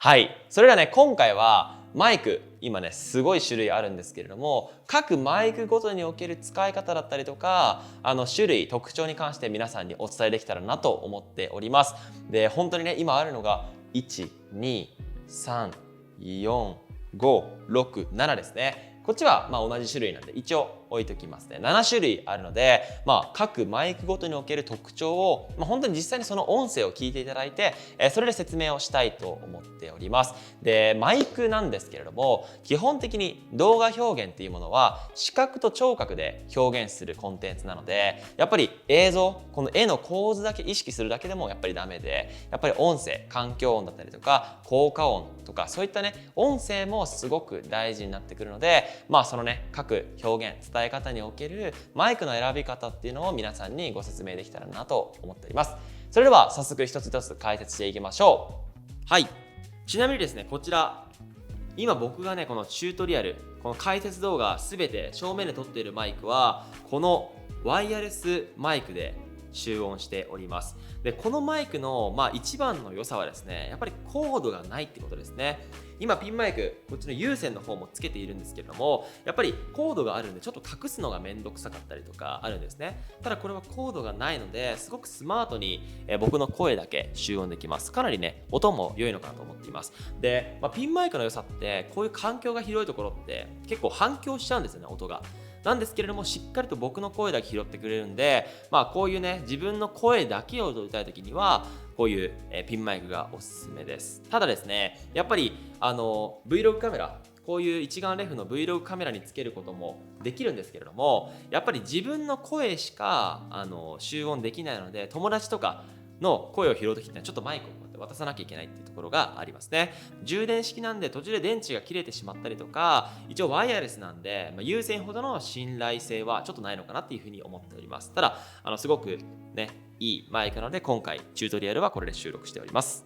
はい。それではね、今回はマイク、今ね、すごい種類あるんですけれども、各マイクごとにおける使い方だったりとか、種類、特徴に関して皆さんにお伝えできたらなと思っております。で、本当にね、今あるのが、1、2、3、4、5、6、7ですね。こっちは同じ種類なんで一応置いときますね。7種類あるので、各マイクごとにおける特徴を、本当に実際にその音声を聞いていただいて、それで説明をしたいと思っております。で、マイクなんですけれども、基本的に動画表現っていうものは視覚と聴覚で表現するコンテンツなので、やっぱり映像、この絵の構図だけ意識するだけでもやっぱりダメで、やっぱり音声、環境音だったりとか効果音とか、そういったね音声もすごく大事になってくるので、そのね各表現、伝え方におけるマイクの選び方っていうのを皆さんにご説明できたらなと思っております。それでは早速一つ一つ解説していきましょう。はい。ちなみにですね、こちら今僕がねこのチュートリアル、この解説動画すべて正面で撮っているマイクはこのワイヤレスマイクで集音しております。で、このマイクの一番の良さはですね、やっぱりコードがないってことですね。今ピンマイク、こっちの有線の方もつけているんですけれども、やっぱりコードがあるんでちょっと隠すのがめんどくさかったりとかあるんですね。ただこれはコードがないのですごくスマートに僕の声だけ集音できます。かなりね音も良いのかなと思っています。で、ピンマイクの良さってこういう環境が広いところって結構反響しちゃうんですよね、音が。なんですけれども、しっかりと僕の声だけ拾ってくれるんで、こういうね自分の声だけを撮りたい時にはこういうピンマイクがおすすめです。ただですね、やっぱりVlog カメラ、こういう一眼レフの Vlog カメラにつけることもできるんですけれども、やっぱり自分の声しか集音できないので、友達とかの声を拾うときってちょっとマイクを渡さなきゃいけないっていうところがありますね。充電式なんで途中で電池が切れてしまったりとか、一応ワイヤレスなんで、有線ほどの信頼性はちょっとないのかなっていうふうに思っております。ただすごくねいいマイクなので、今回チュートリアルはこれで収録しております。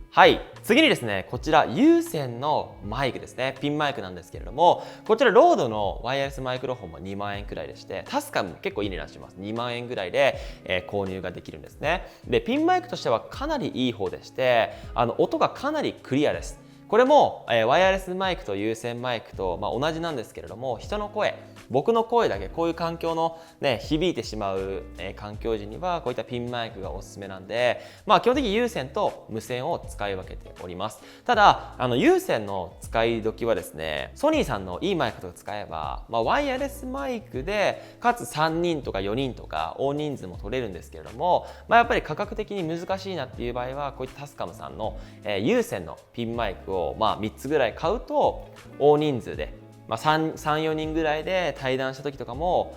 はい、次にですね、こちら有線のマイクですね。ピンマイクなんですけれども、こちらロードのワイヤレスマイクロフォンも2万円くらいでして、タスカムも結構いい値段します。2万円ぐらいで、購入ができるんですね。で、ピンマイクとしてはかなりいい方でして、音がかなりクリアです。これも、ワイヤレスマイクと有線マイクと、同じなんですけれども、人の声、僕の声だけこういう環境の、響いてしまう、環境時にはこういったピンマイクがおすすめなんで、基本的に有線と無線を使い分けております。ただ有線の使い時はですね、ソニーさんのいいマイクとか使えば、ワイヤレスマイクでかつ3人とか4人とか大人数も取れるんですけれども、やっぱり価格的に難しいなっていう場合はこういったタスカムさんの、有線のピンマイクを3つぐらい買うと大人数で3、4人ぐらいで対談した時とかも、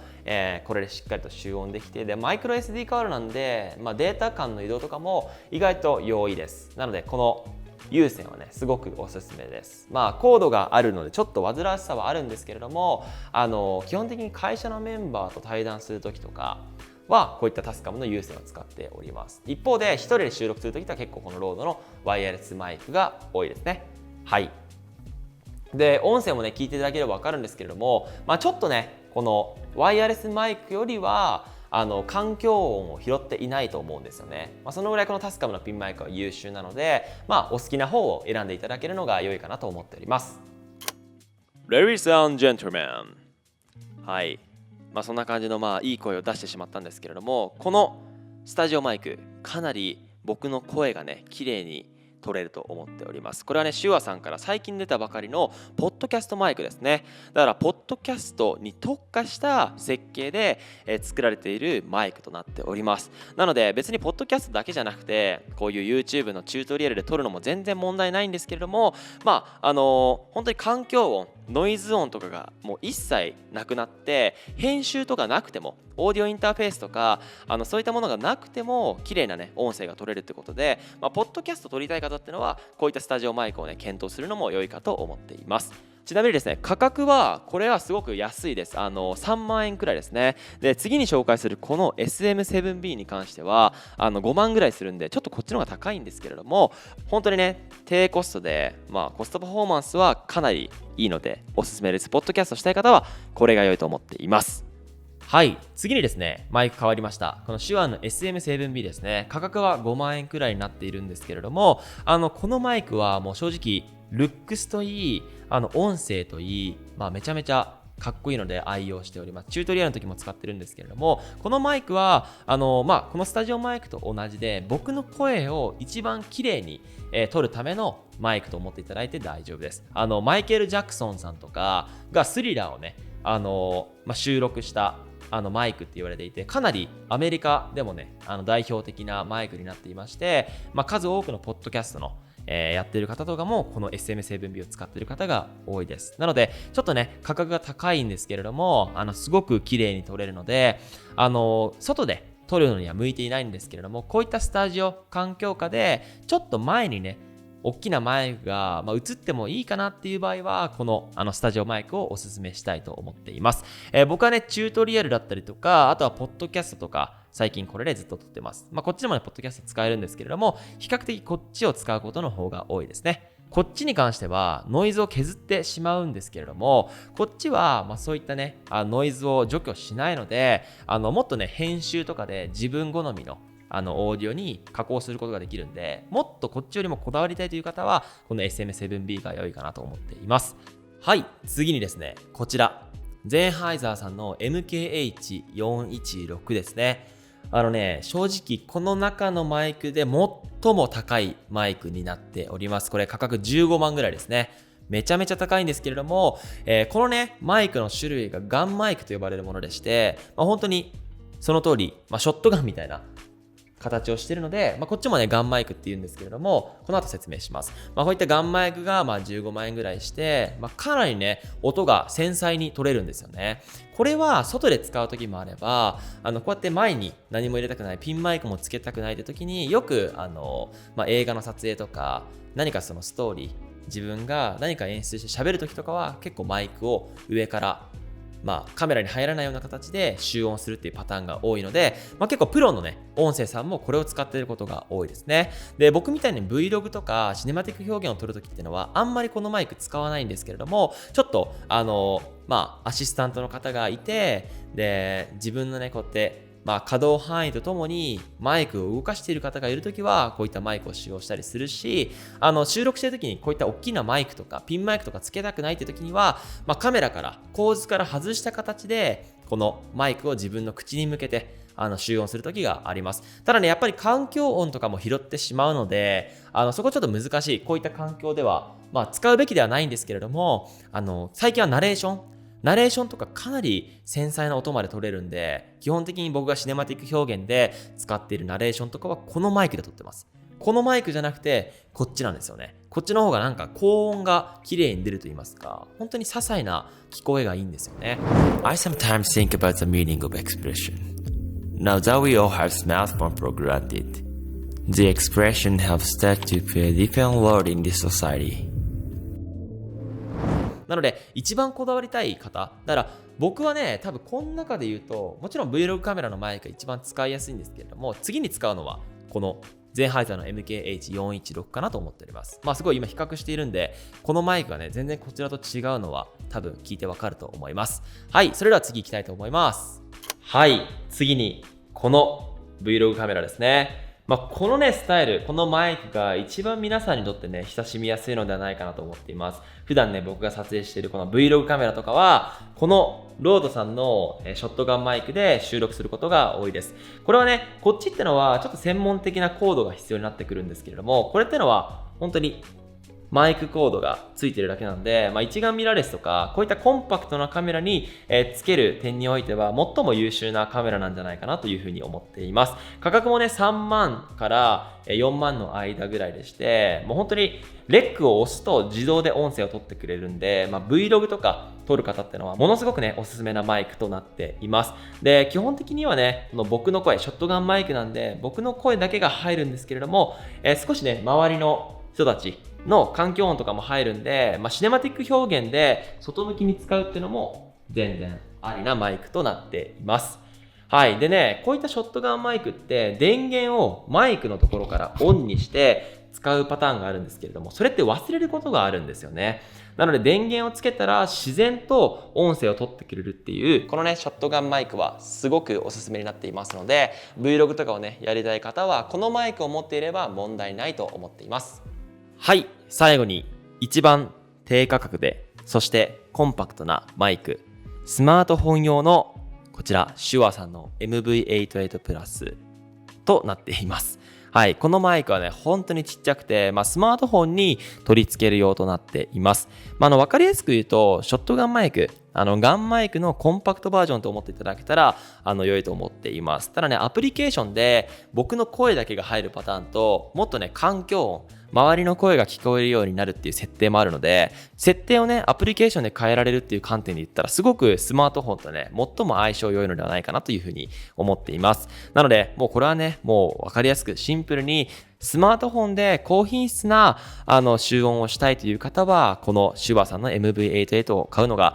これでしっかりと集音できて、でマイクロ SD カードなんで、データ間の移動とかも意外と容易です。なのでこの有線はねすごくおすすめです。コードがあるのでちょっと煩わしさはあるんですけれども、基本的に会社のメンバーと対談する時とかはこういったタスカムの有線を使っております。一方で一人で収録する時は結構このロードのワイヤレスマイクが多いですね。はい。で、音声もね聞いていただければ分かるんですけれども、ちょっとねこのワイヤレスマイクよりは環境音を拾っていないと思うんですよね。そのぐらいこのタスカムのピンマイクは優秀なので、お好きな方を選んでいただけるのが良いかなと思っております。Ladies and gentlemen、 はい、そんな感じのいい声を出してしまったんですけれども、このスタジオマイクかなり僕の声がね綺麗に取れると思っております。これはね、シュアさんから最近出たばかりのポッドキャストマイクですね。だからポッドキャストに特化した設計で作られているマイクとなっております。なので別にポッドキャストだけじゃなくて、こういう YouTube のチュートリアルで撮るのも全然問題ないんですけれども、本当に環境音、ノイズ音とかがもう一切なくなって、編集とかなくても、オーディオインターフェースとかそういったものがなくても綺麗なね音声が取れるってことで、ポッドキャスト撮りたい方っていうのはこういったスタジオマイクをね検討するのも良いかと思っています。ちなみにですね、価格はこれはすごく安いです。3万円くらいですね。で、次に紹介するこの SM7B に関しては5万ぐらいするんで、ちょっとこっちの方が高いんですけれども、本当にね低コストでコストパフォーマンスはかなりいいのでおすすめです。ポッドキャストしたい方はこれが良いと思っています。はい、次にですね、マイク変わりました。この手話の SM7B ですね、価格は5万円くらいになっているんですけれども、このマイクはもう正直、ルックスといい、音声といい、めちゃめちゃかっこいいので愛用しております。チュートリアルの時も使ってるんですけれども、このマイクは、このスタジオマイクと同じで、僕の声を一番綺麗に、撮るためのマイクと思っていただいて大丈夫です。マイケル・ジャクソンさんとかがスリラーをね、収録したマイクって言われていて、かなりアメリカでもね代表的なマイクになっていまして、数多くのポッドキャストのやっている方とかもこの SM7B を使っている方が多いです。なのでちょっとね価格が高いんですけれども、すごく綺麗に撮れるので、外で撮るのには向いていないんですけれども、こういったスタジオ環境下でちょっと前にね大きなマイクが、映ってもいいかなっていう場合は、このスタジオマイクをおすすめしたいと思っています。僕はね、チュートリアルだったりとか、あとはポッドキャストとか、最近これでずっと撮ってます。こっちでもね、ポッドキャスト使えるんですけれども、比較的こっちを使うことの方が多いですね。こっちに関してはノイズを削ってしまうんですけれども、こっちはそういったねノイズを除去しないので、もっとね編集とかで自分好みのオーディオに加工することができるんで、もっとこっちよりもこだわりたいという方はこの SM7B が良いかなと思っています。はい、次にですね、こちらゼンハイザーさんの MKH416 ですね。正直この中のマイクで最も高いマイクになっております。これ価格15万ぐらいですね。めちゃめちゃ高いんですけれども、このねマイクの種類がガンマイクと呼ばれるものでして、本当にその通り、ショットガンみたいな形をしているので、こっちもねガンマイクっていうんですけれども、この後説明します。こういったガンマイクが15万円ぐらいして、かなりね音が繊細に取れるんですよね。これは外で使う時もあれば、こうやって前に何も入れたくない、ピンマイクもつけたくないって時によく映画の撮影とか何かそのストーリー、自分が何か演出して喋る時とかは結構マイクを上からカメラに入らないような形で集音するっていうパターンが多いので、結構プロのね音声さんもこれを使っていることが多いですね。で、僕みたいに Vlog とかシネマティック表現を撮るときっていうのはあんまりこのマイク使わないんですけれども、ちょっとアシスタントの方がいて、で自分のねこうやって可動範囲とともにマイクを動かしている方がいるときはこういったマイクを使用したりするし、収録しているときにこういった大きなマイクとかピンマイクとかつけたくないってときには、カメラから構図から外した形でこのマイクを自分の口に向けて集音するときがあります。ただねやっぱり環境音とかも拾ってしまうので、そこちょっと難しい。こういった環境では使うべきではないんですけれども、最近はナレーションとかかなり繊細な音まで取れるんで、基本的に僕がシネマティック表現で使っているナレーションとかはこのマイクで撮ってます。このマイクじゃなくてこっちなんですよね。こっちの方がなんか高音が綺麗に出ると言いますか、本当に些細な聞こえがいいんですよね。I sometimes think about the meaning of expression. Now that we all have smartphone for granted, the expression have started to play a different role in this society.なので一番こだわりたい方だから、僕はね多分この中で言うともちろん Vlog カメラのマイクが一番使いやすいんですけれども、次に使うのはこのゼンハイザーの MKH416 かなと思っております。すごい今比較しているんで、このマイクがね全然こちらと違うのは多分聞いてわかると思います。はい、それでは次行きたいと思います。はい、次にこの Vlog カメラですね。このねスタイル、このマイクが一番皆さんにとってね親しみやすいのではないかなと思っています。普段ね僕が撮影しているこの Vlog カメラとかはこのロードさんのショットガンマイクで収録することが多いです。これはねこっちってのはちょっと専門的なコードが必要になってくるんですけれども、これってのは本当にマイクコードがついてるだけなんで、一眼ミラーレスとかこういったコンパクトなカメラにつける点においては最も優秀なカメラなんじゃないかなというふうに思っています。価格もね3万から4万の間ぐらいでして、もう本当にレックを押すと自動で音声を取ってくれるんで、Vlog とか撮る方ってのはものすごくねおすすめなマイクとなっています。で、基本的にはねこの僕の声、ショットガンマイクなんで僕の声だけが入るんですけれども、少しね周りの人たちの環境音とかも入るんで、シネマティック表現で外向きに使うっていうのも全然ありなマイクとなっています。はい。でね、こういったショットガンマイクって電源をマイクのところからオンにして使うパターンがあるんですけれども、それって忘れることがあるんですよね。なので電源をつけたら自然と音声を取ってくれるっていうこのねショットガンマイクはすごくおすすめになっていますので、 Vlog とかをねやりたい方はこのマイクを持っていれば問題ないと思っています。はい、最後に一番低価格でそしてコンパクトなマイク、スマートフォン用のこちら手話さんの MV88 プラスとなっています。はい、このマイクはね本当にちっちゃくて、スマートフォンに取り付ける用となっています。分かりやすく言うとショットガンマイク、ガンマイクのコンパクトバージョンと思っていただけたら良いと思っています。ただね、アプリケーションで僕の声だけが入るパターンと、もっとね環境音、周りの声が聞こえるようになるっていう設定もあるので、設定をねアプリケーションで変えられるっていう観点で言ったらすごくスマートフォンとね最も相性良いのではないかなというふうに思っています。なのでもうこれはねもう分かりやすくシンプルにスマートフォンで高品質な集音をしたいという方はこの手話さんの MV88 を買うのが、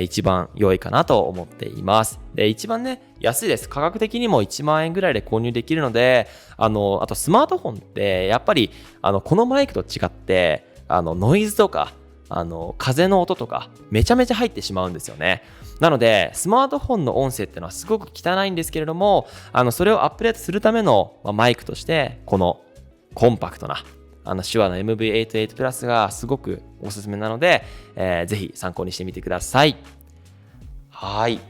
一番良いかなと思っています。で一番ね安いです。価格的にも1万円ぐらいで購入できるので、あとスマートフォンってやっぱりこのマイクと違ってノイズとか風の音とかめちゃめちゃ入ってしまうんですよね。なのでスマートフォンの音声っていうのはすごく汚いんですけれども、それをアップデートするための、マイクとしてこのコンパクトな手話の MV88 プラスがすごくおすすめなので、ぜひ参考にしてみてください。はい、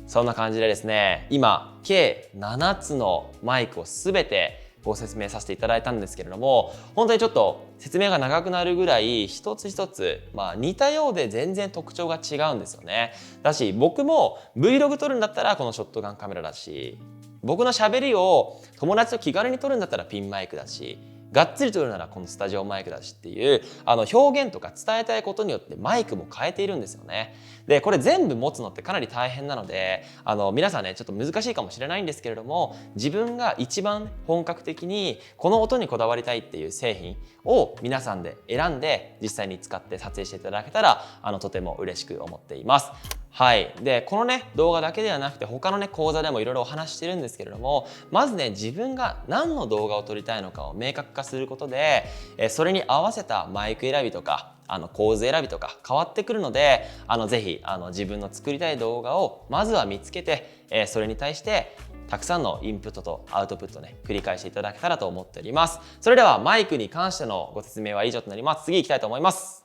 そんな感じでですね、今計7つのマイクをすべてご説明させていただいたんですけれども、本当にちょっと説明が長くなるぐらい一つ一つ、似たようで全然特徴が違うんですよね。だし僕も Vlog 撮るんだったらこのショットガンカメラだし、僕の喋りを友達と気軽に撮るんだったらピンマイクだし、がっつり撮るならこのスタジオマイクだしっていう表現とか伝えたいことによってマイクも変えているんですよね。でこれ全部持つのってかなり大変なので皆さんねちょっと難しいかもしれないんですけれども、自分が一番本格的にこの音にこだわりたいっていう製品を皆さんで選んで実際に使って撮影していただけたらとても嬉しく思っています。はい、でこのね動画だけではなくて他のね講座でもいろいろお話ししてるんですけれども、まずね自分が何の動画を撮りたいのかを明確化することでそれに合わせたマイク選びとか構図選びとか変わってくるのでぜひ自分の作りたい動画をまずは見つけてそれに対してたくさんのインプットとアウトプットね繰り返していただけたらと思っております。それではマイクに関してのご説明は以上となります。次行きたいと思います。